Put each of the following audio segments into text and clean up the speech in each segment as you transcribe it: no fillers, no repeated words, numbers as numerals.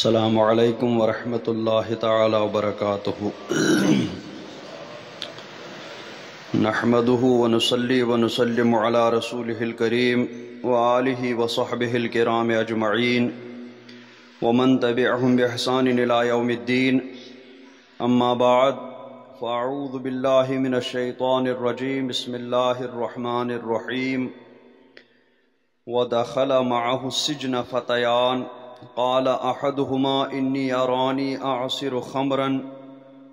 السلام علیکم ورحمۃ اللہ تعالی وبرکاتہ۔ نحمده ونصلی ونسلم علی رسوله الکریم وآلہ وصحبہ الکرام اجمعین ومن تبعهم بإحسان إلی یوم الدین، اما بعد فاعوذ باللہ من الشیطان الرجیم، بسم اللہ الرحمن الرحیم۔ ودخل معه السجن فتیان قال احدهما انی ارانی اعصر خمرا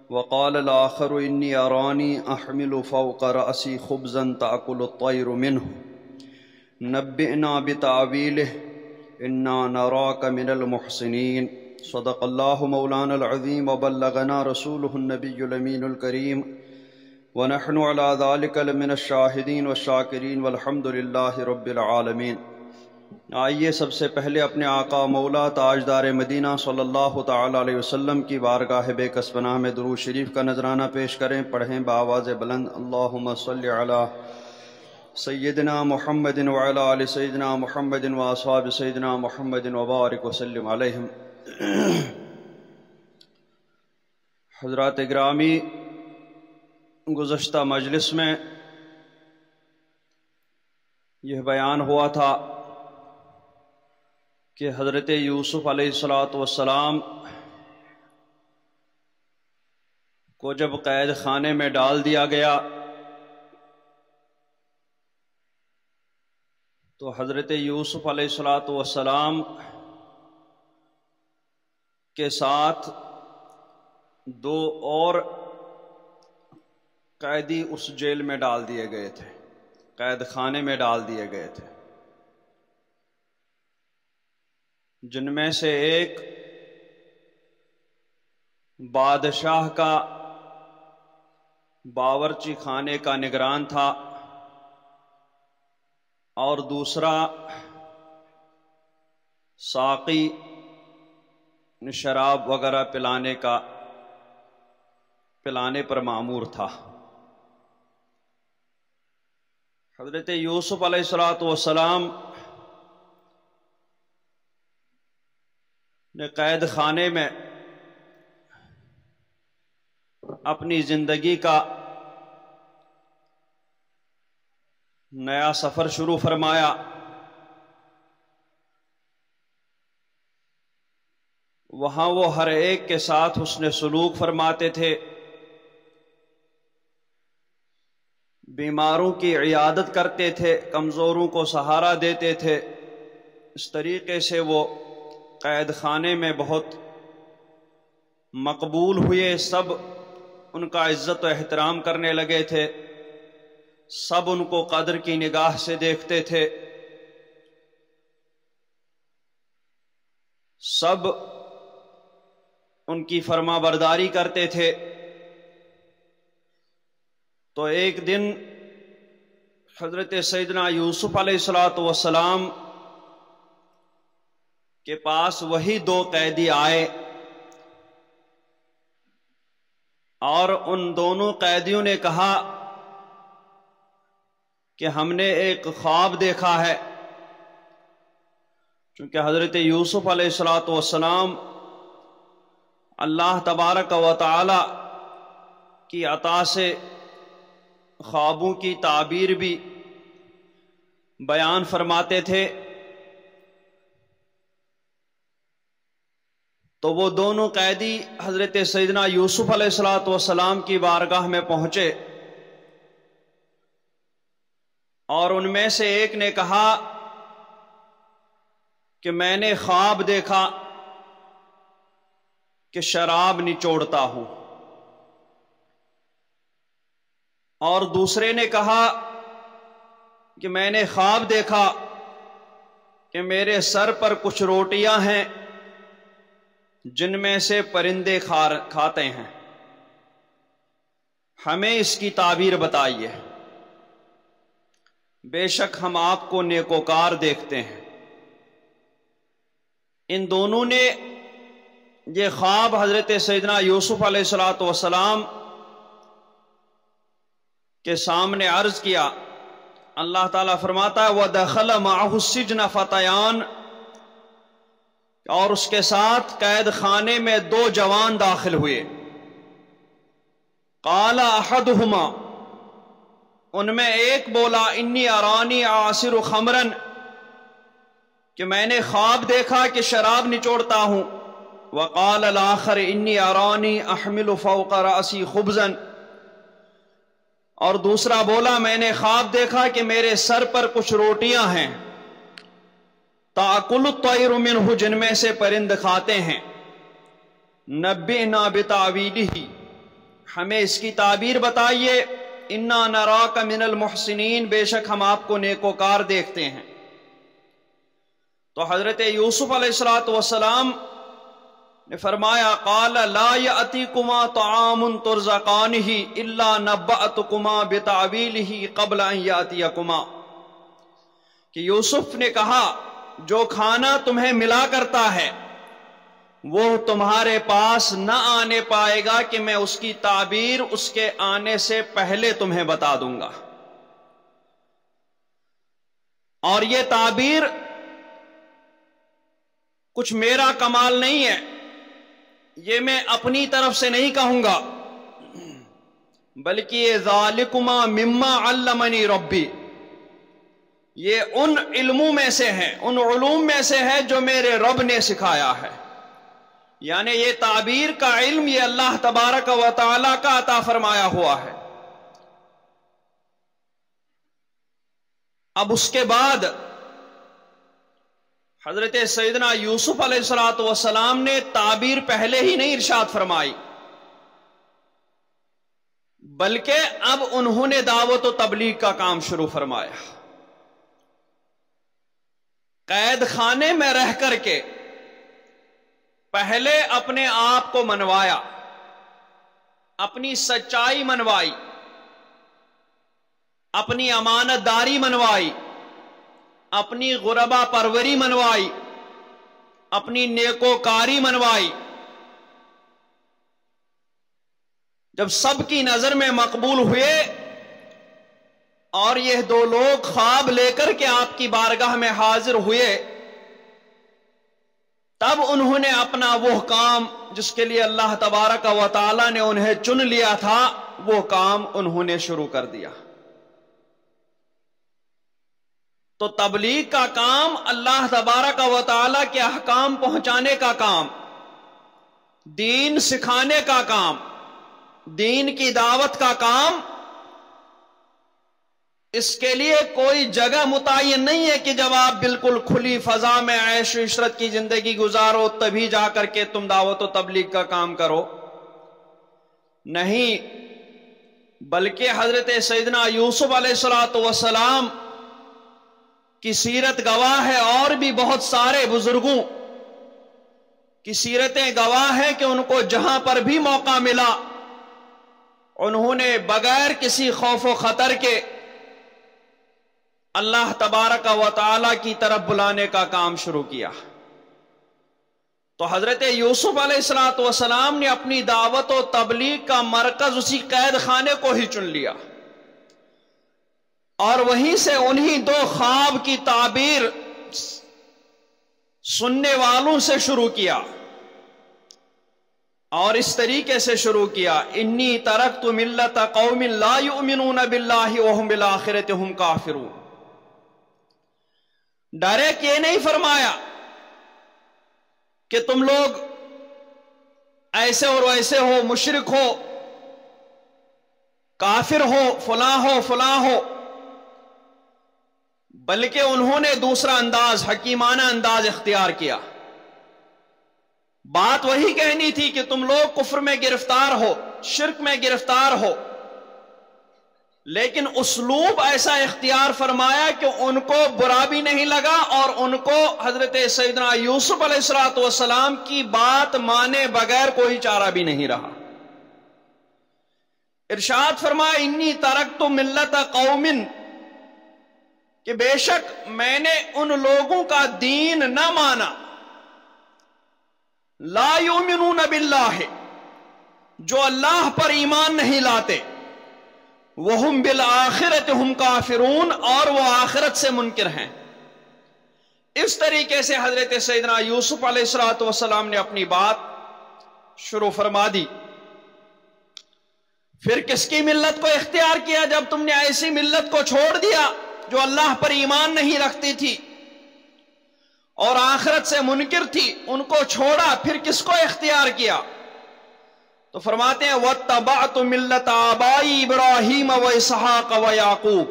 وقال الاخر انی ارانی احمل فوق رأسی خبزا تأکل الطیر منه نبئنا بتعویلہ انا نراک من المحسنین۔ صدق اللہ مولانا العظیم وبلغنا رسولہ النبی الامین الکریم ونحن علی ذلک لمن الشاہدین والشاکرین والحمد للہ رب العالمین۔ آئیے سب سے پہلے اپنے آقا مولا تاجدار مدینہ صلی اللہ تعالی علیہ وسلم کی بارگاہ بے کس پناہ میں درود شریف کا نذرانہ پیش کریں۔ پڑھیں بآواز بلند، اللہم صلی علی سیدنا محمد وعلی آل سیدنا محمد واصحاب سیدنا محمد وبارک وسلم علیہم۔ حضرات گرامی، گزشتہ مجلس میں یہ بیان ہوا تھا کہ حضرت یوسف علیہ السلام کو جب قید خانے میں ڈال دیا گیا تو حضرت یوسف علیہ السلام کے ساتھ دو اور قیدی اس جیل میں ڈال دیے گئے تھے، قید خانے میں ڈال دیے گئے تھے، جن میں سے ایک بادشاہ کا باورچی خانے کا نگران تھا اور دوسرا ساقی شراب وغیرہ پلانے پر مامور تھا۔ حضرت یوسف علیہ السلام نے قید خانے میں اپنی زندگی کا نیا سفر شروع فرمایا۔ وہاں وہ ہر ایک کے ساتھ حسن سلوک فرماتے تھے، بیماروں کی عیادت کرتے تھے، کمزوروں کو سہارا دیتے تھے۔ اس طریقے سے وہ قید خانے میں بہت مقبول ہوئے، سب ان کا عزت و احترام کرنے لگے تھے، سب ان کو قدر کی نگاہ سے دیکھتے تھے، سب ان کی فرما برداری کرتے تھے۔ تو ایک دن حضرت سیدنا یوسف علیہ السلام کے پاس وہی دو قیدی آئے اور ان دونوں قیدیوں نے کہا کہ ہم نے ایک خواب دیکھا ہے۔ چونکہ حضرت یوسف علیہ السلام اللہ تبارک و تعالی کی عطا سے خوابوں کی تعبیر بھی بیان فرماتے تھے، تو وہ دونوں قیدی حضرت سیدنا یوسف علیہ السلام کی بارگاہ میں پہنچے اور ان میں سے ایک نے کہا کہ میں نے خواب دیکھا کہ شراب نچوڑتا ہوں، اور دوسرے نے کہا کہ میں نے خواب دیکھا کہ میرے سر پر کچھ روٹیاں ہیں جن میں سے پرندے کھاتے ہیں، ہمیں اس کی تعبیر بتائیے، بے شک ہم آپ کو نیکوکار دیکھتے ہیں۔ ان دونوں نے یہ خواب حضرت سیدنا یوسف علیہ السلام کے سامنے عرض کیا۔ اللہ تعالیٰ فرماتا ہے وَدَخَلَ مَعَهُ السِّجْنَ فَتَيَانِ، اور اس کے ساتھ قید خانے میں 2 جوان داخل ہوئے. قال احدہما، ان میں ایک بولا انی ارانی اعصر خمرا، کہ میں نے خواب دیکھا کہ شراب نچوڑتا ہوں. وقال الاخر انی ارانی احمل فوق رأسی خبزا، اور دوسرا بولا میں نے خواب دیکھا کہ میرے سر پر کچھ روٹیاں ہیں، تاکل الطیر منہ، جن میں سے پرند کھاتے ہیں. نبئنا بتاویلہ، ہمیں اس کی تعبیر بتائیے. انا نراک من المحسنین، بے شک ہم آپ کو نیکوکار دیکھتے ہیں. تو حضرت یوسف علیہ السلام نے فرمایا قال لا یأتیکما طعام ترزقانہ الا نبأتکما بتعویلہ قبل ان یأتیکما، کہ یوسف نے کہا جو کھانا تمہیں ملا کرتا ہے وہ تمہارے پاس نہ آنے پائے گا کہ میں اس کی تعبیر اس کے آنے سے پہلے تمہیں بتا دوں گا. اور یہ تعبیر کچھ میرا کمال نہیں ہے، یہ میں اپنی طرف سے نہیں کہوں گا، بلکہ یہ ذالکما مما علمنی ربی، یہ ان علموں میں سے ہے، ان علوم میں سے ہے جو میرے رب نے سکھایا ہے. یعنی یہ تعبیر کا علم یہ اللہ تبارک و تعالی کا عطا فرمایا ہوا ہے. اب اس کے بعد حضرت سیدنا یوسف علیہ السلام نے تعبیر پہلے ہی نہیں ارشاد فرمائی، بلکہ اب انہوں نے دعوت و تبلیغ کا کام شروع فرمایا. قید خانے میں رہ کر کے پہلے اپنے آپ کو منوایا، اپنی سچائی منوائی، اپنی امانت داری منوائی، اپنی غربا پروری منوائی، اپنی نیکوکاری منوائی. جب سب کی نظر میں مقبول ہوئے اور یہ 2 لوگ خواب لے کر کے آپ کی بارگاہ میں حاضر ہوئے، تب انہوں نے اپنا وہ کام جس کے لیے اللہ تبارک و تعالی نے انہیں چن لیا تھا، وہ کام انہوں نے شروع کر دیا. تو تبلیغ کا کام، اللہ تبارک و تعالی کے احکام پہنچانے کا کام، دین سکھانے کا کام، دین کی دعوت کا کام، اس کے لیے کوئی جگہ متعین نہیں ہے کہ جب آپ بالکل کھلی فضا میں عیش و عشرت کی زندگی گزارو تبھی جا کر کے تم دعوت و تبلیغ کا کام کرو. نہیں، بلکہ حضرت سیدنا یوسف علیہ السلام کی سیرت گواہ ہے، اور بھی بہت سارے بزرگوں کی سیرتیں گواہ ہیں کہ ان کو جہاں پر بھی موقع ملا انہوں نے بغیر کسی خوف و خطر کے اللہ تبارک و تعالی کی طرف بلانے کا کام شروع کیا. تو حضرت یوسف علیہ السلام نے اپنی دعوت و تبلیغ کا مرکز اسی قید خانے کو ہی چن لیا، اور وہیں سے انہی 2 خواب کی تعبیر سننے والوں سے شروع کیا، اور اس طریقے سے شروع کیا انی ترکت ملت قوم لا یؤمنون باللہ وہم بالآخرۃ ہم کافرون. ڈائریکٹ یہ نہیں فرمایا کہ تم لوگ ایسے اور ویسے ہو، مشرک ہو، کافر ہو، فلاں ہو، بلکہ انہوں نے دوسرا انداز، حکیمانہ انداز اختیار کیا. بات وہی کہنی تھی کہ تم لوگ کفر میں گرفتار ہو، شرک میں گرفتار ہو، لیکن اسلوب ایسا اختیار فرمایا کہ ان کو برا بھی نہیں لگا اور ان کو حضرت سیدنا یوسف علیہ السلام کی بات مانے بغیر کوئی چارہ بھی نہیں رہا. ارشاد فرمایا انی ترکت ملت قوم، کہ بے شک میں نے ان لوگوں کا دین نہ مانا، لا یؤمنون باللہ، جو اللہ پر ایمان نہیں لاتے، وہم بالآخرۃ ہم کافرون، اور وہ آخرت سے منکر ہیں. اس طریقے سے حضرت سیدنا یوسف علیہ السلام نے اپنی بات شروع فرما دی. پھر کس کی ملت کو اختیار کیا؟ جب تم نے ایسی ملت کو چھوڑ دیا جو اللہ پر ایمان نہیں رکھتی تھی اور آخرت سے منکر تھی، ان کو چھوڑا، پھر کس کو اختیار کیا؟ تو فرماتے ہیں وَاتَّبَعْتُ مِلَّةَ آبَائِي إِبْرَاهِيمَ وَإِسْحَاقَ وَيَعْقُوبَ،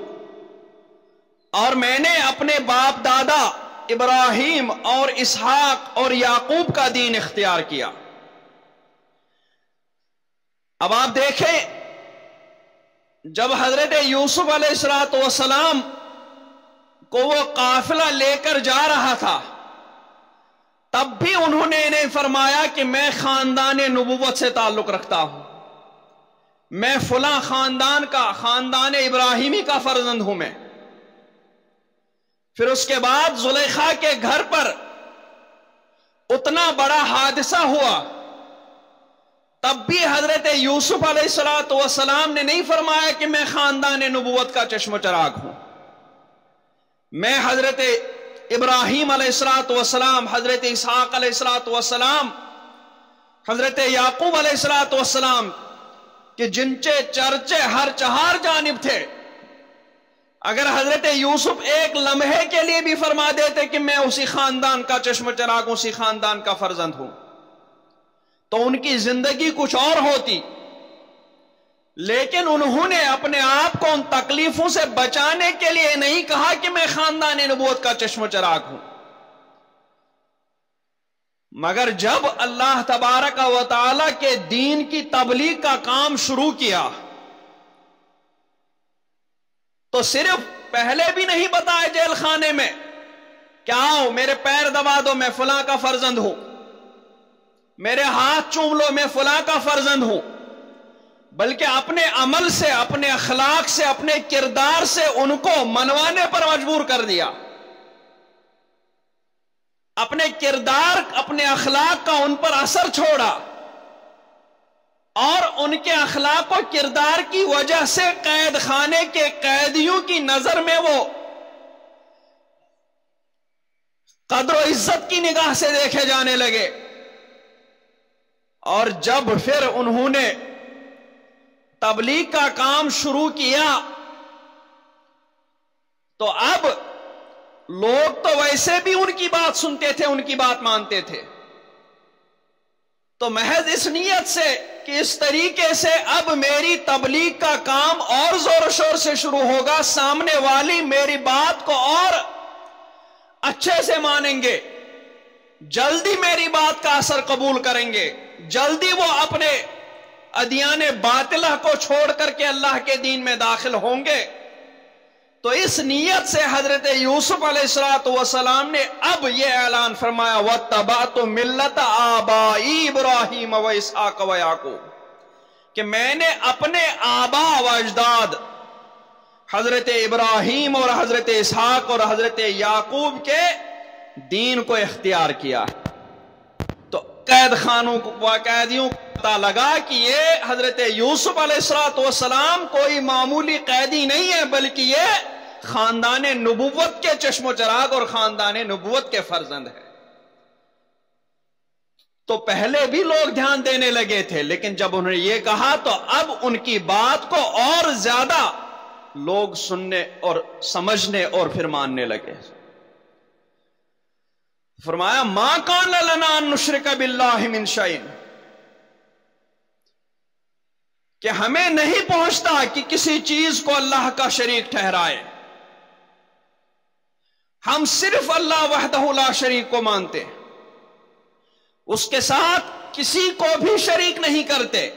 اور میں نے اپنے باپ دادا ابراہیم اور اسحاق اور یعقوب کا دین اختیار کیا. اب آپ دیکھیں، جب حضرت یوسف علیہ السلام کو وہ قافلہ لے کر جا رہا تھا، تب بھی انہوں نے انہیں فرمایا کہ میں خاندان نبوت سے تعلق رکھتا ہوں، میں فلاں خاندان کا، خاندان ابراہیمی کا فرزند ہوں میں. پھر اس کے بعد زلیخا کے گھر پر اتنا بڑا حادثہ ہوا، تب بھی حضرت یوسف علیہ السلام نے نہیں فرمایا کہ میں خاندان نبوت کا چشم و چراغ ہوں، میں حضرت ابراہیم علیہ السلام، حضرت اسحاق علیہ السلام، حضرت یعقوب علیہ السلام کہ جن کے چرچے ہر چہار جانب تھے، اگر حضرت یوسف ایک لمحے کے لیے بھی فرما دیتے کہ میں اسی خاندان کا چشم و چراغ، اسی خاندان کا فرزند ہوں، تو ان کی زندگی کچھ اور ہوتی. لیکن انہوں نے اپنے آپ کو ان تکلیفوں سے بچانے کے لیے نہیں کہا کہ میں خاندان نبوت کا چشم و چراغ ہوں، مگر جب اللہ تبارک و تعالی کے دین کی تبلیغ کا کام شروع کیا تو صرف پہلے بھی نہیں بتایا جیل خانے میں کہ آؤ میرے پیر دبا دو، میں فلاں کا فرزند ہوں، میرے ہاتھ چوم لو، میں فلاں کا فرزند ہوں، بلکہ اپنے عمل سے، اپنے اخلاق سے، اپنے کردار سے ان کو منوانے پر مجبور کر دیا. اپنے کردار، اپنے اخلاق کا ان پر اثر چھوڑا، اور ان کے اخلاق و کردار کی وجہ سے قید خانے کے قیدیوں کی نظر میں وہ قدر و عزت کی نگاہ سے دیکھے جانے لگے. اور جب پھر انہوں نے تبلیغ کا کام شروع کیا تو اب لوگ تو ویسے بھی ان کی بات سنتے تھے، ان کی بات مانتے تھے، تو محض اس نیت سے کہ اس طریقے سے اب میری تبلیغ کا کام اور زور و شور سے شروع ہوگا، سامنے والی میری بات کو اور اچھے سے مانیں گے، جلدی میری بات کا اثر قبول کریں گے، جلدی وہ اپنے ادیان باطلہ کو چھوڑ کر کے اللہ کے دین میں داخل ہوں گے. تو اس نیت سے حضرت یوسف علیہ السلام نے اب یہ اعلان فرمایا وَاتَّبَعْتُ مِلَّةَ آبَائِي إِبْرَاهِيمَ وَإِسْحَاقَ وَيَعْقُوبَ، کہ میں نے اپنے آبا و اجداد حضرت ابراہیم اور حضرت اسحاق اور حضرت یعقوب کے دین کو اختیار کیا. تو قید خانوں کو، قیدیوں کو پتہ لگا کہ یہ حضرت یوسف علیہ السلام کوئی معمولی قیدی نہیں ہے، بلکہ یہ خاندان نبوت کے چشم و چراغ اور خاندان نبوت کے فرزند ہے. تو پہلے بھی لوگ دھیان دینے لگے تھے، لیکن جب انہوں نے یہ کہا تو اب ان کی بات کو اور زیادہ لوگ سننے اور سمجھنے اور پھر ماننے لگے. فرمایا ما کان لنا ان نشرک باللہ من شیء، کہ ہمیں نہیں پہنچتا کہ کسی چیز کو اللہ کا شریک ٹھہرائے، ہم صرف اللہ وحدہ لا شریک کو مانتے، اس کے ساتھ کسی کو بھی شریک نہیں کرتے.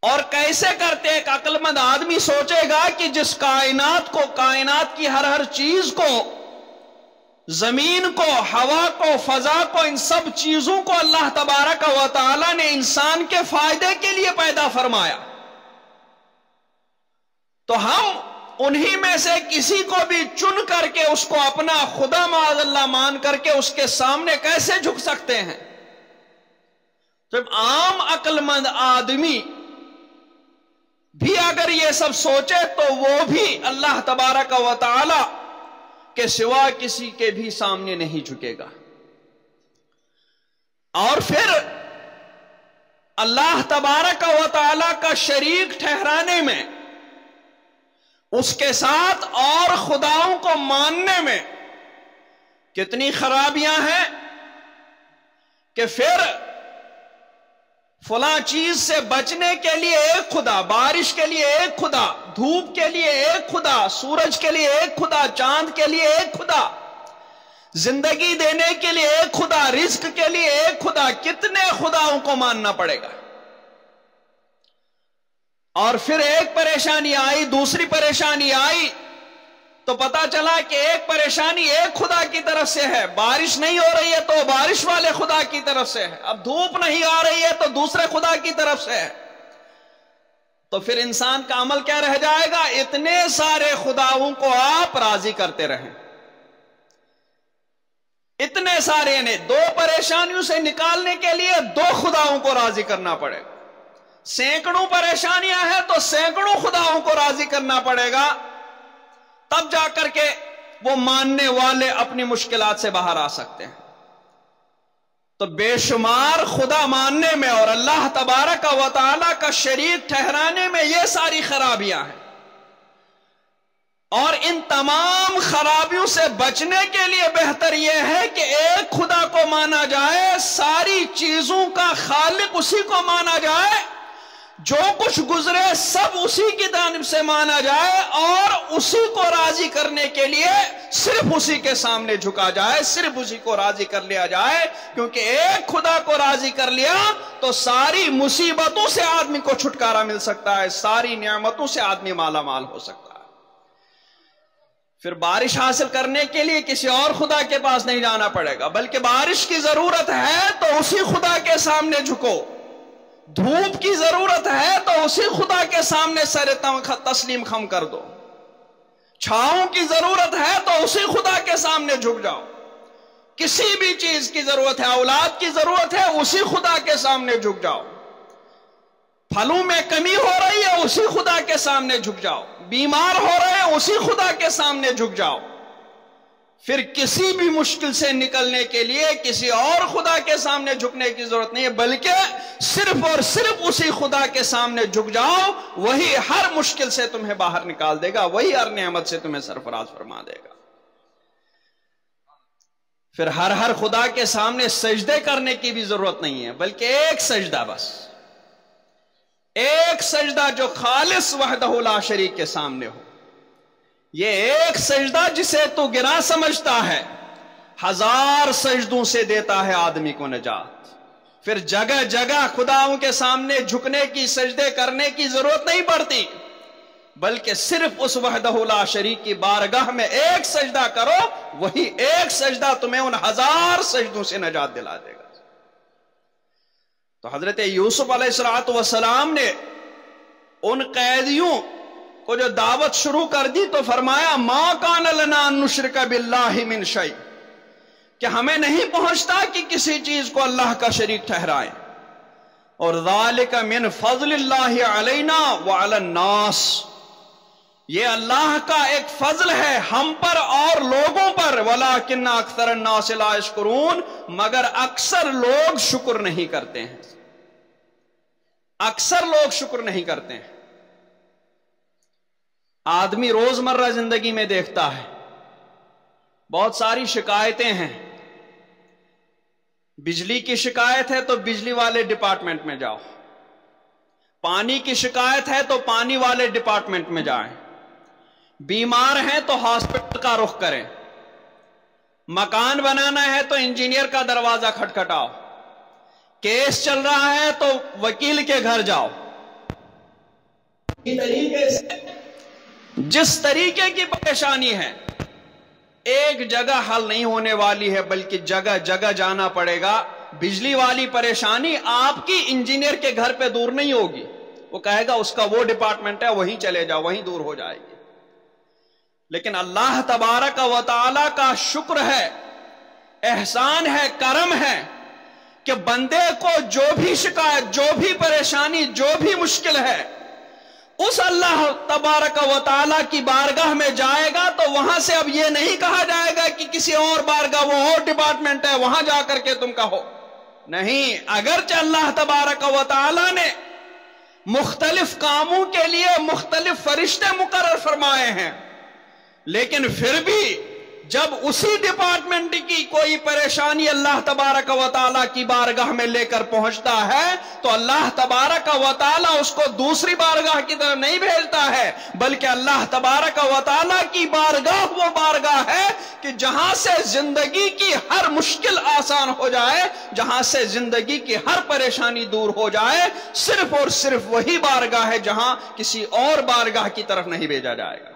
اور کیسے کرتے؟ ایک عقل مند آدمی سوچے گا کہ جس کائنات کو، کائنات کی ہر چیز کو، زمین کو، ہوا کو، فضا کو، ان سب چیزوں کو اللہ تبارک و تعالی نے انسان کے فائدے کے لیے پیدا فرمایا، تو ہم انہی میں سے کسی کو بھی چن کر کے اس کو اپنا خدا معاذ اللہ مان کر کے اس کے سامنے کیسے جھک سکتے ہیں؟ جب عام عقل مند آدمی بھی اگر یہ سب سوچے تو وہ بھی اللہ تبارک و تعالی کے سوا کسی کے بھی سامنے نہیں جھکے گا. اور پھر اللہ تبارک و تعالی کا شریک ٹھہرانے میں، اس کے ساتھ اور خداؤں کو ماننے میں کتنی خرابیاں ہیں کہ پھر فلاں چیز سے بچنے کے لیے ایک خدا، بارش کے لیے ایک خدا، دھوپ کے لیے ایک خدا، سورج کے لیے ایک خدا، چاند کے لیے ایک خدا، زندگی دینے کے لیے ایک خدا، رزق کے لیے ایک خدا. کتنے خداؤں کو ماننا پڑے گا؟ اور پھر ایک پریشانی آئی، دوسری پریشانی آئی تو پتا چلا کہ ایک پریشانی ایک خدا کی طرف سے ہے، بارش نہیں ہو رہی ہے تو بارش والے خدا کی طرف سے ہے، اب دھوپ نہیں آ رہی ہے تو دوسرے خدا کی طرف سے ہے. تو پھر انسان کا عمل کیا رہ جائے گا؟ اتنے سارے خداؤں کو آپ راضی کرتے رہیں. اتنے سارے، یعنی دو پریشانیوں سے نکالنے کے لیے دو خداؤں کو راضی کرنا پڑے گا. سینکڑوں پریشانیاں ہیں تو سینکڑوں خداؤں کو راضی کرنا پڑے گا، تب جا کر کے وہ ماننے والے اپنی مشکلات سے باہر آ سکتے ہیں. تو بے شمار خدا ماننے میں اور اللہ تبارک و تعالی کا شریک ٹھہرانے میں یہ ساری خرابیاں ہیں. اور ان تمام خرابیوں سے بچنے کے لیے بہتر یہ ہے کہ ایک خدا کو مانا جائے، ساری چیزوں کا خالق اسی کو مانا جائے، جو کچھ گزرے سب اسی کی جانب سے مانا جائے، اور اسی کو راضی کرنے کے لیے صرف اسی کے سامنے جھکا جائے، صرف اسی کو راضی کر لیا جائے. کیونکہ ایک خدا کو راضی کر لیا تو ساری مصیبتوں سے آدمی کو چھٹکارا مل سکتا ہے، ساری نعمتوں سے آدمی مالا مال ہو سکتا ہے. پھر بارش حاصل کرنے کے لیے کسی اور خدا کے پاس نہیں جانا پڑے گا، بلکہ بارش کی ضرورت ہے تو اسی خدا کے سامنے جھکو. دھوپ کی ضرورت ہے تو اسی خدا کے سامنے سر تسلیم خم کر دو. چھاؤں کی ضرورت ہے تو اسی خدا کے سامنے جھک جاؤ. کسی بھی چیز کی ضرورت ہے، اولاد کی ضرورت ہے، اسی خدا کے سامنے جھک جاؤ. پھلوں میں کمی ہو رہی ہے، اسی خدا کے سامنے جھک جاؤ. بیمار ہو رہے ہیں، اسی خدا کے سامنے جھک جاؤ. پھر کسی بھی مشکل سے نکلنے کے لیے کسی اور خدا کے سامنے جھکنے کی ضرورت نہیں ہے، بلکہ صرف اور صرف اسی خدا کے سامنے جھک جاؤ. وہی ہر مشکل سے تمہیں باہر نکال دے گا، وہی ہر نعمت سے تمہیں سرفراز فرما دے گا. پھر ہر خدا کے سامنے سجدے کرنے کی بھی ضرورت نہیں ہے، بلکہ ایک سجدہ، بس ایک سجدہ جو خالص وحدہ لا شریک کے سامنے ہو. یہ ایک سجدہ جسے تو گراں سمجھتا ہے، 1000 سجدوں سے دیتا ہے آدمی کو نجات. پھر جگہ جگہ خداؤں کے سامنے جھکنے کی، سجدے کرنے کی ضرورت نہیں پڑتی، بلکہ صرف اس وحدہ لا شریک کی بارگاہ میں ایک سجدہ کرو، وہی ایک سجدہ تمہیں ان 1000 سجدوں سے نجات دلا دے گا. تو حضرت یوسف علیہ السلام نے ان قیدیوں کو جو دعوت شروع کر دی تو فرمایا ما کان لنا ان نشرک باللہ من شیء، کہ ہمیں نہیں پہنچتا کہ کسی چیز کو اللہ کا شریک ٹھہرائیں. اور ذالک من فضل اللہ علینا وعلی الناس، یہ اللہ کا ایک فضل ہے ہم پر اور لوگوں پر. ولکن اکثر الناس لا یشکرون، مگر اکثر لوگ شکر نہیں کرتے ہیں. اکثر لوگ شکر نہیں کرتے ہیں. آدمی روزمرہ زندگی میں دیکھتا ہے بہت ساری شکایتیں ہیں. بجلی کی شکایت ہے تو بجلی والے ڈپارٹمنٹ میں جاؤ، پانی کی شکایت ہے تو پانی والے ڈپارٹمنٹ میں جائیں، بیمار ہیں تو ہاسپٹل کا رخ کریں، مکان بنانا ہے تو انجینئر کا دروازہ کھٹکھٹاؤ، کیس چل رہا ہے تو وکیل کے گھر جاؤ. جس طریقے کی پریشانی ہے ایک جگہ حل نہیں ہونے والی ہے، بلکہ جگہ جگہ جانا پڑے گا. بجلی والی پریشانی آپ کی انجینئر کے گھر پہ دور نہیں ہوگی، وہ کہے گا اس کا وہ ڈپارٹمنٹ ہے وہیں چلے جاؤ، وہیں دور ہو جائے گی. لیکن اللہ تبارک و تعالی کا شکر ہے، احسان ہے، کرم ہے کہ بندے کو جو بھی شکایت، جو بھی پریشانی، جو بھی مشکل ہے، اس اللہ تبارک و تعالی کی بارگاہ میں جائے گا تو وہاں سے اب یہ نہیں کہا جائے گا کہ کسی اور بارگاہ، وہ اور ڈپارٹمنٹ ہے وہاں جا کر کے تم کہو. نہیں، اگرچہ اللہ تبارک و تعالی نے مختلف کاموں کے لیے مختلف فرشتے مقرر فرمائے ہیں، لیکن پھر بھی جب اسی ڈپارٹمنٹ کی کوئی پریشانی اللہ تبارک و تعالیٰ کی بارگاہ میں لے کر پہنچتا ہے تو اللہ تبارک و تعالیٰ اس کو دوسری بارگاہ کی طرف نہیں بھیجتا ہے، بلکہ اللہ تبارک و تعالیٰ کی بارگاہ وہ بارگاہ ہے کہ جہاں سے زندگی کی ہر مشکل آسان ہو جائے، جہاں سے زندگی کی ہر پریشانی دور ہو جائے. صرف اور صرف وہی بارگاہ ہے جہاں کسی اور بارگاہ کی طرف نہیں بھیجا جائے گا.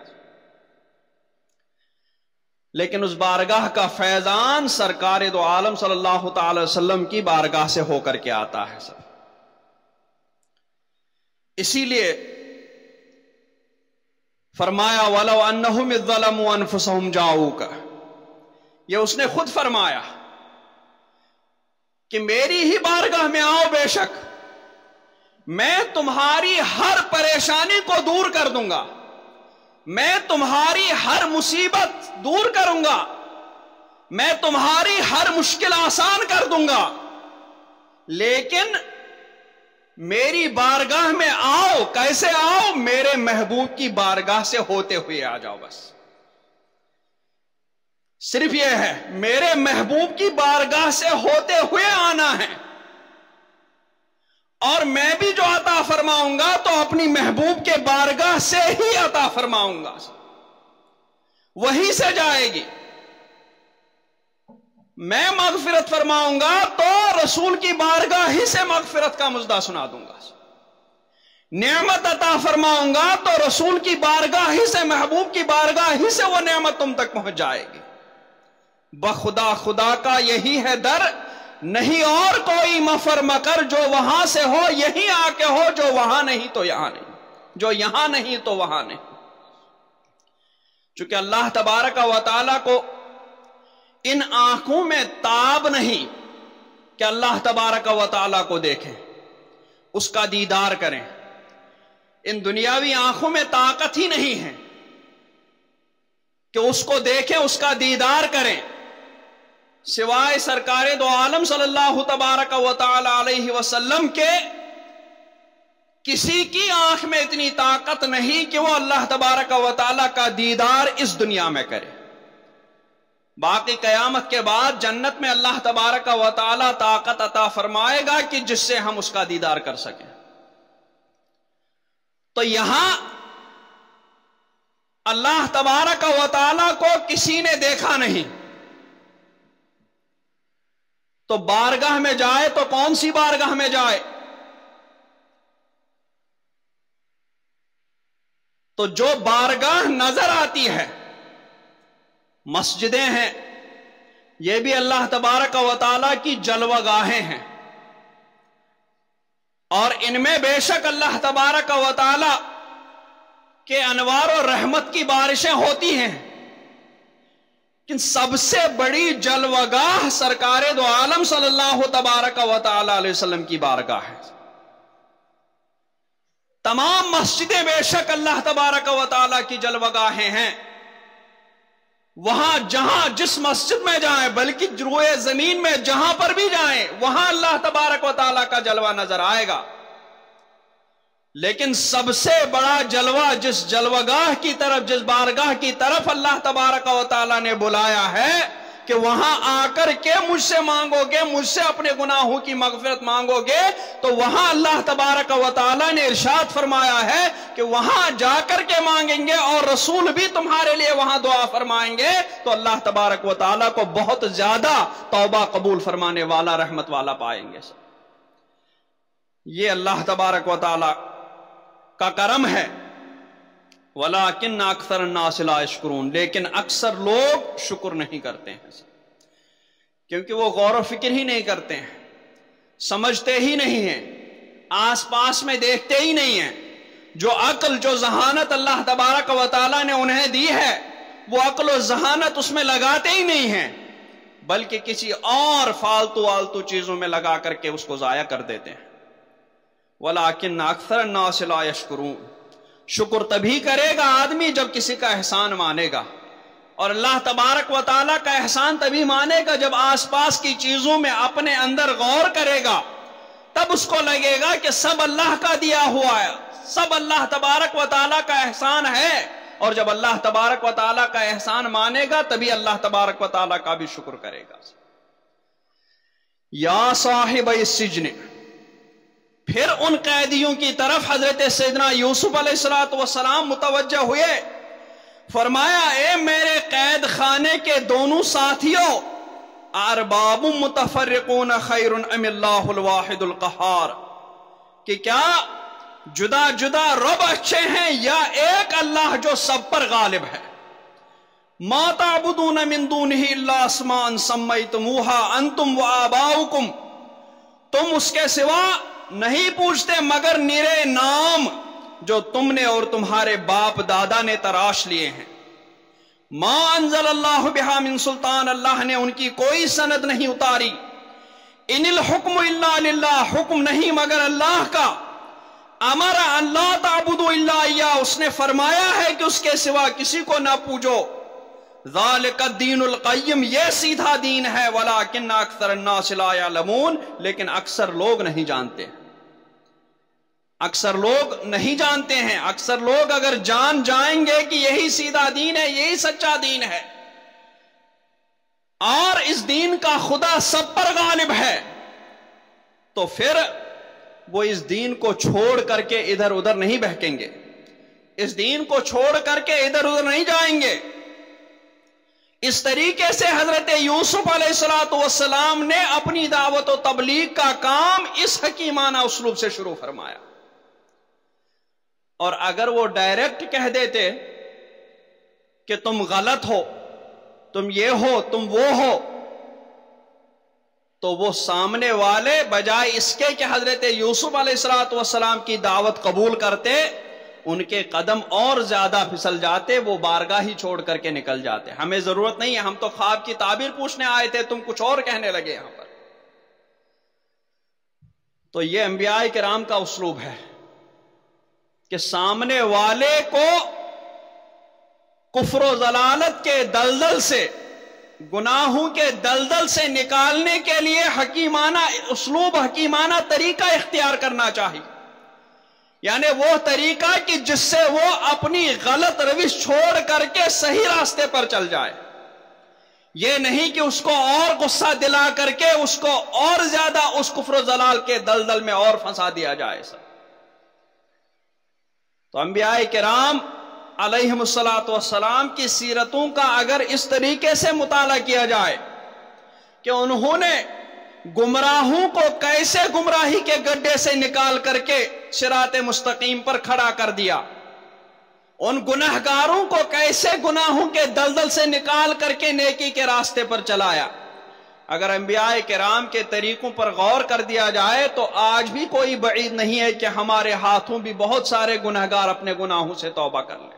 لیکن اس بارگاہ کا فیضان سرکار دو عالم صلی اللہ تعالی وسلم کی بارگاہ سے ہو کر کے آتا ہے سر. اسی لیے فرمایا وَلَوْ أَنَّهُمْ إِذْ ظَلَمُوا أَنفُسَهُمْ جَاءُوكَ، یہ اس نے خود فرمایا کہ میری ہی بارگاہ میں آؤ، بے شک میں تمہاری ہر پریشانی کو دور کر دوں گا، میں تمہاری ہر مصیبت دور کروں گا، میں تمہاری ہر مشکل آسان کر دوں گا، لیکن میری بارگاہ میں آؤ. کیسے آؤ؟ میرے محبوب کی بارگاہ سے ہوتے ہوئے آ جاؤ. بس صرف یہ ہے، میرے محبوب کی بارگاہ سے ہوتے ہوئے آنا ہے، اور میں بھی جو عطا فرماؤں گا تو اپنی محبوب کے بارگاہ سے ہی عطا فرماؤں گا، وہیں سے جائے گی. میں مغفرت فرماؤں گا تو رسول کی بارگاہ ہی سے مغفرت کا مژدہ سنا دوں گا. نعمت عطا فرماؤں گا تو رسول کی بارگاہ ہی سے، محبوب کی بارگاہ ہی سے وہ نعمت تم تک پہنچ جائے گی. بخدا خدا کا یہی ہے در، نہیں اور کوئی مفر مکر، جو وہاں سے ہو یہیں آ کے ہو، جو وہاں نہیں تو یہاں نہیں، جو یہاں نہیں تو وہاں نہیں. چونکہ اللہ تبارک و تعالیٰ کو ان آنکھوں میں تاب نہیں کہ اللہ تبارک و تعالیٰ کو دیکھیں، اس کا دیدار کریں. ان دنیاوی آنکھوں میں طاقت ہی نہیں ہے کہ اس کو دیکھیں، اس کا دیدار کریں، سوائے سرکار دو عالم صلی اللہ تبارک و تعالی علیہ وسلم کے کسی کی آنکھ میں اتنی طاقت نہیں کہ وہ اللہ تبارک و تعالی کا دیدار اس دنیا میں کرے. باقی قیامت کے بعد جنت میں اللہ تبارک و تعالی طاقت عطا فرمائے گا کہ جس سے ہم اس کا دیدار کر سکیں. تو یہاں اللہ تبارک و تعالی کو کسی نے دیکھا نہیں، تو بارگاہ میں جائے تو کون سی بارگاہ میں جائے؟ تو جو بارگاہ نظر آتی ہے، مسجدیں ہیں، یہ بھی اللہ تبارک و تعالی کی جلوہ گاہیں ہیں، اور ان میں بے شک اللہ تبارک و تعالی کے انوار و رحمت کی بارشیں ہوتی ہیں، لیکن سب سے بڑی جلوہ گاہ سرکار دو عالم صلی اللہ تبارک و تعالی علیہ وسلم کی بارگاہ ہے. تمام مسجدیں بے شک اللہ تبارک و تعالی کی جلوہ گاہیں ہیں، وہاں جہاں جس مسجد میں جائیں، بلکہ روئے زمین میں جہاں پر بھی جائیں، وہاں اللہ تبارک و تعالی کا جلوہ نظر آئے گا. لیکن سب سے بڑا جلوہ جس جلوہ گاہ کی طرف، جس بارگاہ کی طرف اللہ تبارک و تعالی نے بلایا ہے کہ وہاں آ کر کے مجھ سے مانگو گے، مجھ سے اپنے گناہوں کی مغفرت مانگو گے، تو وہاں اللہ تبارک و تعالی نے ارشاد فرمایا ہے کہ وہاں جا کر کے مانگیں گے، اور رسول بھی تمہارے لیے وہاں دعا فرمائیں گے، تو اللہ تبارک و تعالی کو بہت زیادہ توبہ قبول فرمانے والا، رحمت والا پائیں گے. یہ اللہ تبارک و تعالی کا کرم ہے. وَلَٰكِنَّ أَكْثَرَ النَّاسِ لَا يَشْكُرُونَ، لیکن اکثر لوگ شکر نہیں کرتے ہیں، کیونکہ وہ غور و فکر ہی نہیں کرتے ہیں، سمجھتے ہی نہیں ہیں، آس پاس میں دیکھتے ہی نہیں ہیں. جو عقل، جو ذہانت اللہ تبارک و تعالی نے انہیں دی ہے، وہ عقل و ذہانت اس میں لگاتے ہی نہیں ہیں، بلکہ کسی اور فالتو چیزوں میں لگا کر کے اس کو ضائع کر دیتے ہیں. وَلَٰكِنَّ أَكْثَرَ النَّاسِ لَا يَشْكُرُونَ، شکر تبھی کرے گا آدمی جب کسی کا احسان مانے گا، اور اللہ تبارک و تعالیٰ کا احسان تبھی مانے گا جب آس پاس کی چیزوں میں اپنے اندر غور کرے گا، تب اس کو لگے گا کہ سب اللہ کا دیا ہوا ہے، سب اللہ تبارک و تعالیٰ کا احسان ہے، اور جب اللہ تبارک و تعالیٰ کا احسان مانے گا تبھی اللہ تبارک و تعالیٰ کا بھی شکر کرے گا۔ یا صاحب السجن، پھر ان قیدیوں کی طرف حضرت سیدنا یوسف علیہ السلام متوجہ ہوئے، فرمایا اے میرے قید خانے کے دونوں ساتھیوں، ارباب متفرقون خیر ام اللہ الواحد القہار، کہ کیا جدا جدا رب اچھے ہیں یا ایک اللہ جو سب پر غالب ہے؟ ما تعبدون من دونہ الا اسماء سمیتموها انتم وآباؤکم، تم اس کے سوا نہیں پوچھتے مگر نرے نام جو تم نے اور تمہارے باپ دادا نے تراش لیے ہیں۔ ما انزل اللہ بہا من سلطان، اللہ نے ان کی کوئی سند نہیں اتاری۔ ان الحکم الا للہ، حکم نہیں مگر اللہ کا۔ امر اللہ تعبدوا الا اياه، اس نے فرمایا ہے کہ اس کے سوا کسی کو نہ پوجو۔ ذالک الدین القیم، یہ سیدھا دین ہے، ولکن اکثر الناس لا يعلمون، لیکن اکثر لوگ نہیں جانتے، اکثر لوگ نہیں جانتے ہیں۔ اکثر لوگ اگر جان جائیں گے کہ یہی سیدھا دین ہے، یہی سچا دین ہے، اور اس دین کا خدا سب پر غالب ہے، تو پھر وہ اس دین کو چھوڑ کر کے ادھر ادھر نہیں بہکیں گے، اس دین کو چھوڑ کر کے ادھر ادھر نہیں جائیں گے۔ اس طریقے سے حضرت یوسف علیہ السلام نے اپنی دعوت و تبلیغ کا کام اس حکیمانہ اسلوب سے شروع فرمایا۔ اور اگر وہ ڈائریکٹ کہہ دیتے کہ تم غلط ہو، تم یہ ہو، تم وہ ہو، تو وہ سامنے والے بجائے اس کے کہ حضرت یوسف علیہ السلام کی دعوت قبول کرتے، ان کے قدم اور زیادہ پھسل جاتے، وہ بارگاہ ہی چھوڑ کر کے نکل جاتے۔ ہمیں ضرورت نہیں ہے، ہم تو خواب کی تعبیر پوچھنے آئے تھے، تم کچھ اور کہنے لگے یہاں پر۔ تو یہ انبیاء کرام کا اسلوب ہے کہ سامنے والے کو کفر و ضلالت کے دلدل سے، گناہوں کے دلدل سے نکالنے کے لیے حکیمانہ اسلوب، حکیمانہ طریقہ اختیار کرنا چاہیے، یعنی وہ طریقہ کہ جس سے وہ اپنی غلط روش چھوڑ کر کے صحیح راستے پر چل جائے۔ یہ نہیں کہ اس کو اور غصہ دلا کر کے اس کو اور زیادہ اس کفر و ضلال کے دلدل میں اور پھنسا دیا جائے۔ تو انبیاء کرام علیہم السلام کی سیرتوں کا اگر اس طریقے سے مطالعہ کیا جائے کہ انہوں نے گمراہوں کو کیسے گمراہی کے گڈھے سے نکال کر کے صراط مستقیم پر کھڑا کر دیا، ان گناہگاروں کو کیسے گناہوں کے دلدل سے نکال کر کے نیکی کے راستے پر چلایا، اگر انبیاء کرام کے طریقوں پر غور کر دیا جائے تو آج بھی کوئی بعید نہیں ہے کہ ہمارے ہاتھوں بھی بہت سارے گناہگار اپنے گناہوں سے توبہ کر لیں،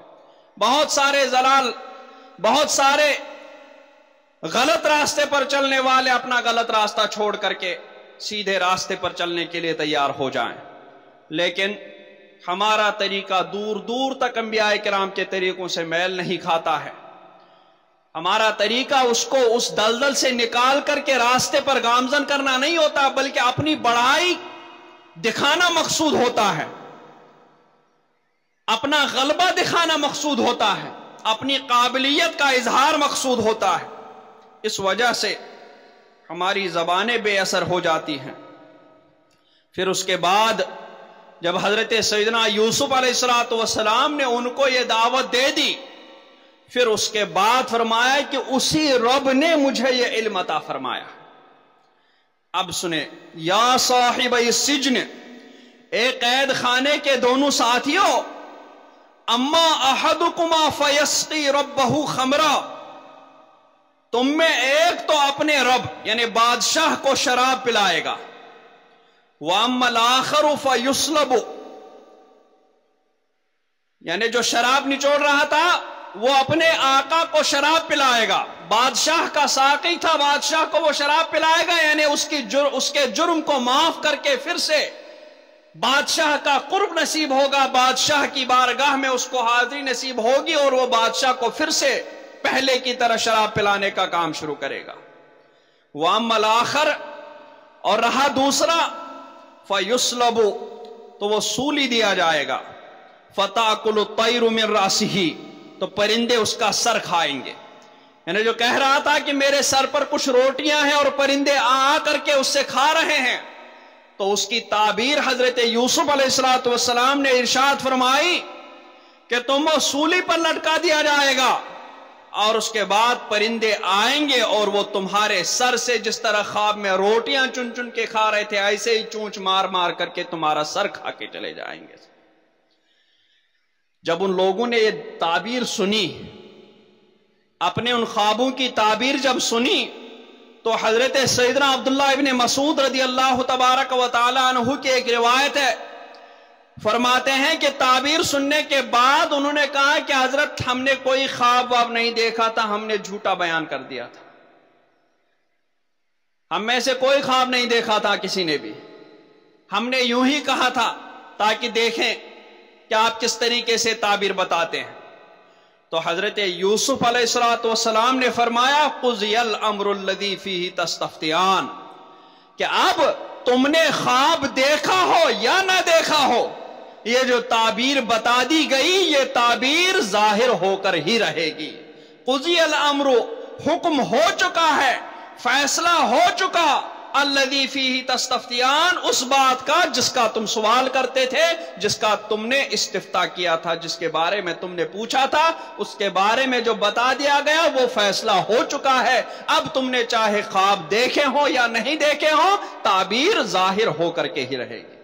بہت سارے زلال، بہت سارے غلط راستے پر چلنے والے اپنا غلط راستہ چھوڑ کر کے سیدھے راستے پر چلنے کے لیے تیار ہو جائیں۔ لیکن ہمارا طریقہ دور دور تک انبیاء کرام کے طریقوں سے میل نہیں کھاتا ہے۔ ہمارا طریقہ اس کو اس دلدل سے نکال کر کے راستے پر گامزن کرنا نہیں ہوتا، بلکہ اپنی بڑائی دکھانا مقصود ہوتا ہے، اپنا غلبہ دکھانا مقصود ہوتا ہے، اپنی قابلیت کا اظہار مقصود ہوتا ہے۔ اس وجہ سے ہماری زبانیں بے اثر ہو جاتی ہیں۔ پھر اس کے بعد جب حضرت سیدنا یوسف علیہ السلام نے ان کو یہ دعوت دے دی، پھر اس کے بعد فرمایا کہ اسی رب نے مجھے یہ علم عطا فرمایا۔ اب سنیں، یا صاحب السجن، اے قید خانے کے دونوں ساتھیوں، اما احدکما فیسقی ربہ خمرا، تم میں ایک تو اپنے رب یعنی بادشاہ کو شراب پلائے گا، وَأَمَّا الْآخَرُ فَيُسْلَبُ، یعنی جو شراب نچوڑ رہا تھا وہ اپنے آقا کو شراب پلائے گا، بادشاہ کا ساقی تھا، بادشاہ کو وہ شراب پلائے گا، یعنی اس کے جرم کو معاف کر کے پھر سے بادشاہ کا قرب نصیب ہوگا، بادشاہ کی بارگاہ میں اس کو حاضری نصیب ہوگی، اور وہ بادشاہ کو پھر سے پہلے کی طرح شراب پلانے کا کام شروع کرے گا۔ وَأَمَّا الْآخَرُ، اور رہا دوسرا، فَيُسْلَبُ، تو وہ سولی دیا جائے گا، فَتَأْكُلُ الطَّيْرُ مِنْ رَأْسِهِ، تو پرندے اس کا سر کھائیں گے۔ یعنی جو کہہ رہا تھا کہ میرے سر پر کچھ روٹیاں ہیں اور پرندے آ کر کے اس سے کھا رہے ہیں، تو اس کی تعبیر حضرت یوسف علیہ السلام نے ارشاد فرمائی کہ تم وہ سولی پر لٹکا دیا جائے گا، اور اس کے بعد پرندے آئیں گے اور وہ تمہارے سر سے جس طرح خواب میں روٹیاں چن چن کے کھا رہے تھے، ایسے ہی چونچ مار مار کر کے تمہارا سر کھا کے چلے جائیں گے۔ جب ان لوگوں نے یہ تعبیر سنی، اپنے ان خوابوں کی تعبیر جب سنی، تو حضرت سیدنا عبداللہ ابن مسعود رضی اللہ تبارک و تعالی عنہ کی ایک روایت ہے، فرماتے ہیں کہ تعبیر سننے کے بعد انہوں نے کہا کہ حضرت ہم نے کوئی خواب واب نہیں دیکھا تھا، ہم نے جھوٹا بیان کر دیا تھا، ہم میں سے کوئی خواب نہیں دیکھا تھا کسی نے بھی، ہم نے یوں ہی کہا تھا تاکہ دیکھیں کہ آپ کس طریقے سے تعبیر بتاتے ہیں۔ تو حضرت یوسف علیہ السلام نے فرمایا قضی الامر الذی فیہ تستفتیان، کہ اب تم نے خواب دیکھا ہو یا نہ دیکھا ہو، یہ جو تعبیر بتا دی گئی یہ تعبیر ظاہر ہو کر ہی رہے گی۔ قضی الامر، حکم ہو چکا ہے، فیصلہ ہو چکا، الذی فیہ تستفتیان، اس بات کا جس کا تم سوال کرتے تھے، جس کا تم نے استفتاء کیا تھا، جس کے بارے میں تم نے پوچھا تھا، اس کے بارے میں جو بتا دیا گیا وہ فیصلہ ہو چکا ہے۔ اب تم نے چاہے خواب دیکھے ہوں یا نہیں دیکھے ہوں، تعبیر ظاہر ہو کر کے ہی رہے گی۔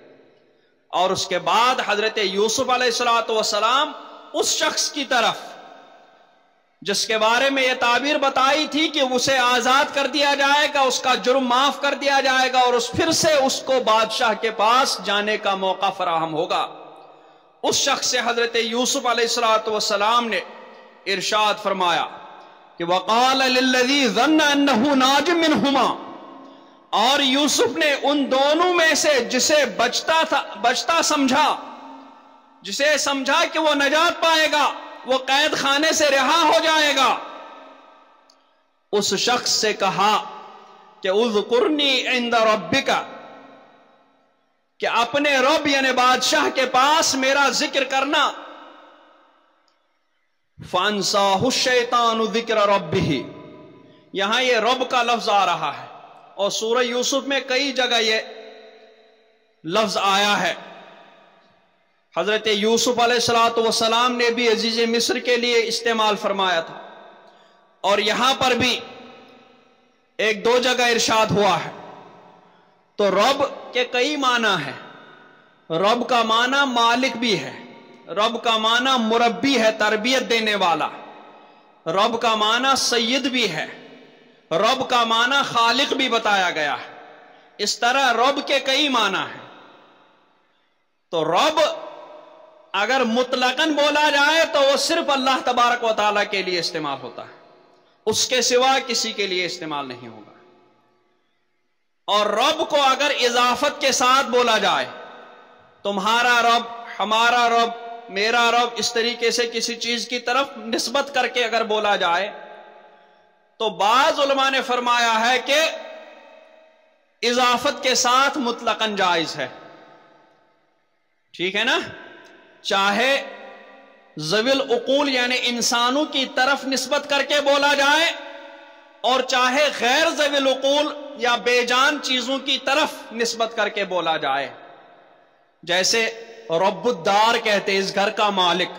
اور اس کے بعد حضرت یوسف علیہ السلام اس شخص کی طرف جس کے بارے میں یہ تعبیر بتائی تھی کہ اسے آزاد کر دیا جائے گا، اس کا جرم معاف کر دیا جائے گا، اور پھر سے اس کو بادشاہ کے پاس جانے کا موقع فراہم ہوگا، اس شخص سے حضرت یوسف علیہ السلام نے ارشاد فرمایا کہ وَقَالَ لِلَّذِي ظَنَّ أَنَّهُ نَاجٍ مِّنْهُمَا، اور یوسف نے ان دونوں میں سے جسے بچتا سمجھا، جسے سمجھا کہ وہ نجات پائے گا، وہ قید خانے سے رہا ہو جائے گا، اس شخص سے کہا کہ اذکرنی عند ربک، کہ اپنے رب یعنی بادشاہ کے پاس میرا ذکر کرنا۔ فانساہ الشیطان ذکر ربہ، یہاں یہ رب کا لفظ آ رہا ہے، اور سورہ یوسف میں کئی جگہ یہ لفظ آیا ہے۔ حضرت یوسف علیہ السلام نے بھی عزیز مصر کے لیے استعمال فرمایا تھا، اور یہاں پر بھی ایک دو جگہ ارشاد ہوا ہے۔ تو رب کے کئی معنی ہیں، رب کا معنی مالک بھی ہے، رب کا معنی مربی ہے، تربیت دینے والا، رب کا معنی سید بھی ہے، رب کا معنی خالق بھی بتایا گیا ہے، اس طرح رب کے کئی معنی ہیں۔ تو رب اگر مطلقاً بولا جائے تو وہ صرف اللہ تبارک و تعالیٰ کے لیے استعمال ہوتا ہے، اس کے سوا کسی کے لیے استعمال نہیں ہوگا۔ اور رب کو اگر اضافت کے ساتھ بولا جائے، تمہارا رب، ہمارا رب، میرا رب، اس طریقے سے کسی چیز کی طرف نسبت کر کے اگر بولا جائے تو بعض علماء نے فرمایا ہے کہ اضافت کے ساتھ مطلقاً جائز ہے، ٹھیک ہے نا؟ چاہے ذوی العقول یعنی انسانوں کی طرف نسبت کر کے بولا جائے، اور چاہے غیر ذوی العقول یا بے جان چیزوں کی طرف نسبت کر کے بولا جائے، جیسے رب الدار کہتے اس گھر کا مالک،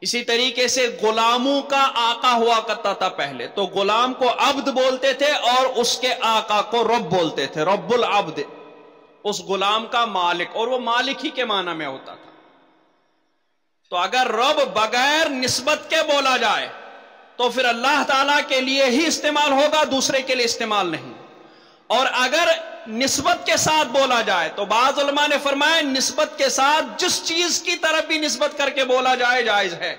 اسی طریقے سے غلاموں کا آقا ہوا کرتا تھا پہلے، تو غلام کو عبد بولتے تھے اور اس کے آقا کو رب بولتے تھے، رب العبد، اس غلام کا مالک، اور وہ مالک ہی کے معنی میں ہوتا تھا۔ تو اگر رب بغیر نسبت کے بولا جائے تو پھر اللہ تعالیٰ کے لیے ہی استعمال ہوگا، دوسرے کے لیے استعمال نہیں۔ اور اگر نسبت کے ساتھ بولا جائے تو بعض علماء نے فرمایا نسبت کے ساتھ جس چیز کی طرف بھی نسبت کر کے بولا جائے جائز ہے،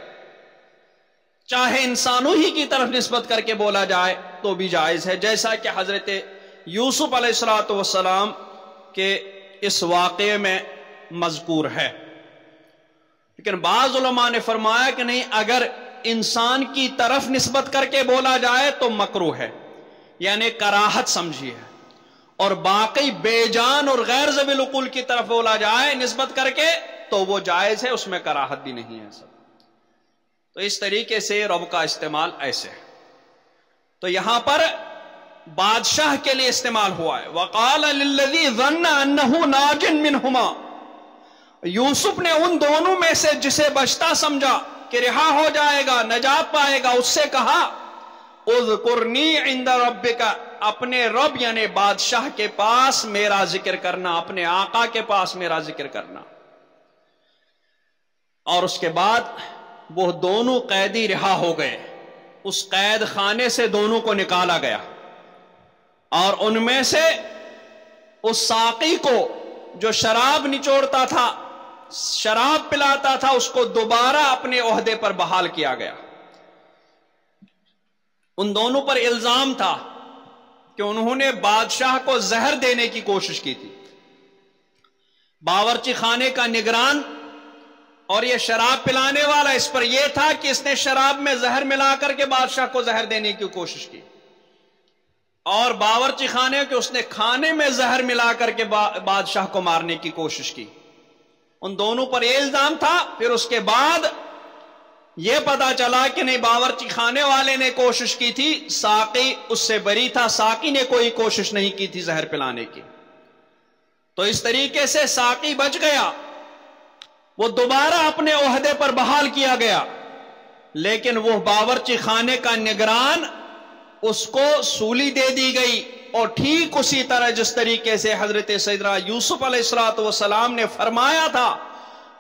چاہے انسانوں ہی کی طرف نسبت کر کے بولا جائے تو بھی جائز ہے، جیسا کہ حضرت یوسف علیہ السلام کے اس واقعے میں مذکور ہے، لیکن بعض علماء نے فرمایا کہ نہیں، اگر انسان کی طرف نسبت کر کے بولا جائے تو مکروہ ہے، یعنی کراہت سمجھی ہے، اور باقی بے جان اور غیر ذوی العقول کی طرف بولا جائے نسبت کر کے تو وہ جائز ہے، اس میں کراہت بھی نہیں ہے سب۔ تو اس طریقے سے رب کا استعمال ایسے ہے۔ تو یہاں پر بادشاہ کے لیے استعمال ہوا ہے، وَقَالَ لِلَّذِي ظَنَّ أَنَّهُ نَاجٍ مِّنْهُمَا، یوسف نے ان دونوں میں سے جسے بچتا سمجھا کہ رہا ہو جائے گا، نجات پائے گا، اس سے کہا اذکرنی عند ربک، اپنے رب یعنی بادشاہ کے پاس میرا ذکر کرنا، اپنے آقا کے پاس میرا ذکر کرنا۔ اور اس کے بعد وہ دونوں قیدی رہا ہو گئے، اس قید خانے سے دونوں کو نکالا گیا، اور ان میں سے اس ساقی کو جو شراب نچوڑتا تھا، شراب پلاتا تھا، اس کو دوبارہ اپنے عہدے پر بحال کیا گیا۔ ان دونوں پر الزام تھا کہ انہوں نے بادشاہ کو زہر دینے کی کوشش کی تھی۔ باورچی خانے کا نگران اور یہ شراب پلانے والا، اس پر یہ تھا کہ اس نے شراب میں زہر ملا کر کے بادشاہ کو زہر دینے کی کوشش کی، اور باورچی خانے کے اس نے کھانے میں زہر ملا کر کے بادشاہ کو مارنے کی کوشش کی۔ ان دونوں پر یہ الزام تھا۔ پھر اس کے بعد یہ پتا چلا کہ نہیں، باورچی خانے والے نے کوشش کی تھی، ساقی اس سے بری تھا، ساقی نے کوئی کوشش نہیں کی تھی زہر پلانے کی۔ تو اس طریقے سے ساقی بچ گیا، وہ دوبارہ اپنے عہدے پر بحال کیا گیا، لیکن وہ باورچی خانے کا نگران، اس کو سولی دے دی گئی، اور ٹھیک اسی طرح جس طریقے سے حضرت سیدنا یوسف علیہ السلام نے فرمایا تھا،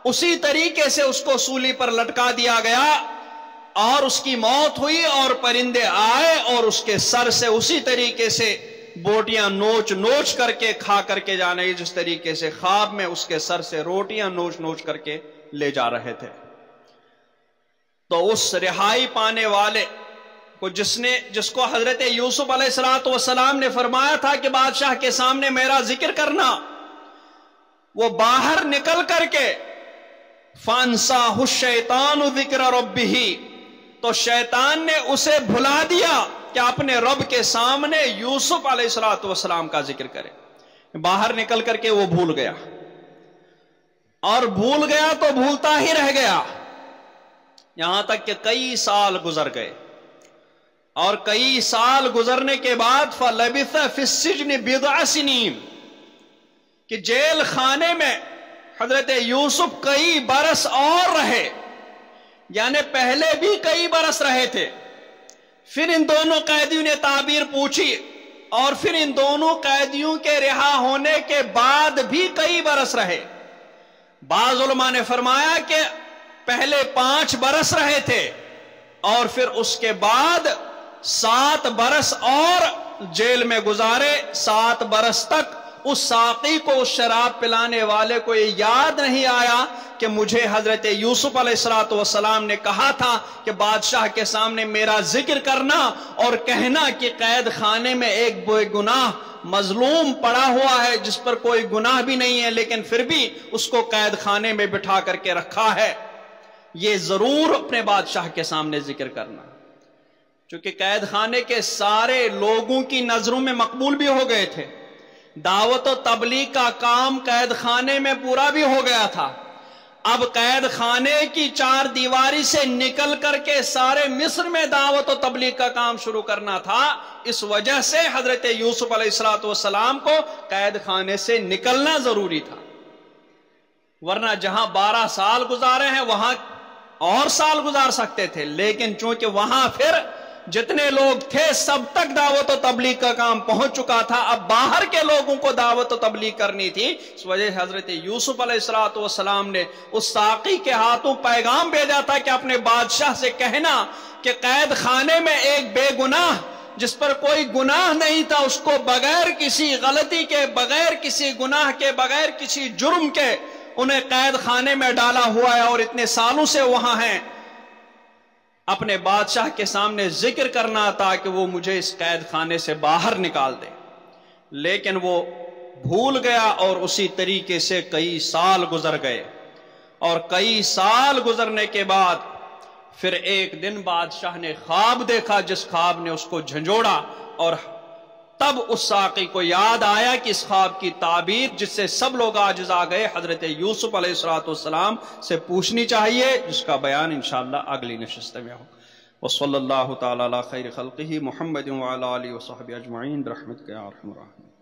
اسی طریقے سے اس کو سولی پر لٹکا دیا گیا، اور اس کی موت ہوئی، اور پرندے آئے اور اس کے سر سے اسی طریقے سے بوٹیاں نوچ نوچ کر کے کھا کر کے جانے، جس طریقے سے خواب میں اس کے سر سے روٹیاں نوچ نوچ کر کے لے جا رہے تھے۔ تو اس رہائی پانے والے کو جس کو حضرت یوسف علیہ السلام نے فرمایا تھا کہ بادشاہ کے سامنے میرا ذکر کرنا، وہ باہر نکل کر کے فَأَنْسَاهُ الشَّيْطَانُ ذِكْرَ رَبِّهِ، تو شیطان نے اسے بھلا دیا کہ اپنے رب کے سامنے یوسف علیہ السلام کا ذکر کرے۔ باہر نکل کر کے وہ بھول گیا، اور بھول گیا تو بھولتا ہی رہ گیا، یہاں تک کہ کئی سال گزر گئے، اور کئی سال گزرنے کے بعد فَلَبِثَ فِي السِّجْنِ بِضْعَ سِنِينَ، کہ جیل خانے میں حضرت یوسف کئی برس اور رہے، یعنی پہلے بھی کئی برس رہے تھے۔ پھر ان دونوں قیدیوں نے تعبیر پوچھی، اور پھر ان دونوں قیدیوں کے رہا ہونے کے بعد بھی کئی برس رہے۔ بعض علماء نے فرمایا کہ پہلے 5 برس رہے تھے، اور پھر اس کے بعد 7 برس اور جیل میں گزارے۔ 7 برس تک اس ساقی کو، اس شراب پلانے والے کو یہ یاد نہیں آیا کہ مجھے حضرت یوسف علیہ السلام نے کہا تھا کہ بادشاہ کے سامنے میرا ذکر کرنا اور کہنا کہ قید خانے میں ایک بے گناہ مظلوم پڑا ہوا ہے جس پر کوئی گناہ بھی نہیں ہے، لیکن پھر بھی اس کو قید خانے میں بٹھا کر کے رکھا ہے۔ یہ ضرور اپنے بادشاہ کے سامنے ذکر کرنا، چونکہ قید خانے کے سارے لوگوں کی نظروں میں مقبول بھی ہو گئے تھے، دعوت و تبلیغ کا کام قید خانے میں پورا بھی ہو گیا تھا۔ اب قید خانے کی 4 دیواری سے نکل کر کے سارے مصر میں دعوت و تبلیغ کا کام شروع کرنا تھا، اس وجہ سے حضرت یوسف علیہ السلام کو قید خانے سے نکلنا ضروری تھا، ورنہ جہاں 12 سال گزارے ہیں وہاں اور سال گزار سکتے تھے، لیکن چونکہ وہاں پھر جتنے لوگ تھے سب تک دعوت و تبلیغ کا کام پہنچ چکا تھا، اب باہر کے لوگوں کو دعوت و تبلیغ کرنی تھی، اس وجہ سے حضرت یوسف علیہ السلام نے اس ساقی کے ہاتھوں پیغام بھیجا تھا کہ اپنے بادشاہ سے کہنا کہ قید خانے میں ایک بے گناہ جس پر کوئی گناہ نہیں تھا، اس کو بغیر کسی غلطی کے، بغیر کسی گناہ کے، بغیر کسی جرم کے انہیں قید خانے میں ڈالا ہوا ہے اور اتنے سالوں سے وہاں ہیں۔ اپنے بادشاہ کے سامنے ذکر کرنا تھا کہ وہ مجھے اس قید خانے سے باہر نکال دے، لیکن وہ بھول گیا اور اسی طریقے سے کئی سال گزر گئے، اور کئی سال گزرنے کے بعد پھر ایک دن بادشاہ نے خواب دیکھا جس خواب نے اس کو جھنجھوڑا، اور تب اس ساقی کو یاد آیا کہ اس خواب کی تعبیر جس سے سب لوگ عاجز آ گئے حضرت یوسف علیہ السلام سے پوچھنی چاہیے، جس کا بیان انشاءاللہ اگلی نشست میں ہوگا۔ وصلی اللہ تعالی علی خیر خلقہ محمد وعلی آلہ وصحبہ اجمعین برحمتک یا ارحم الراحمین۔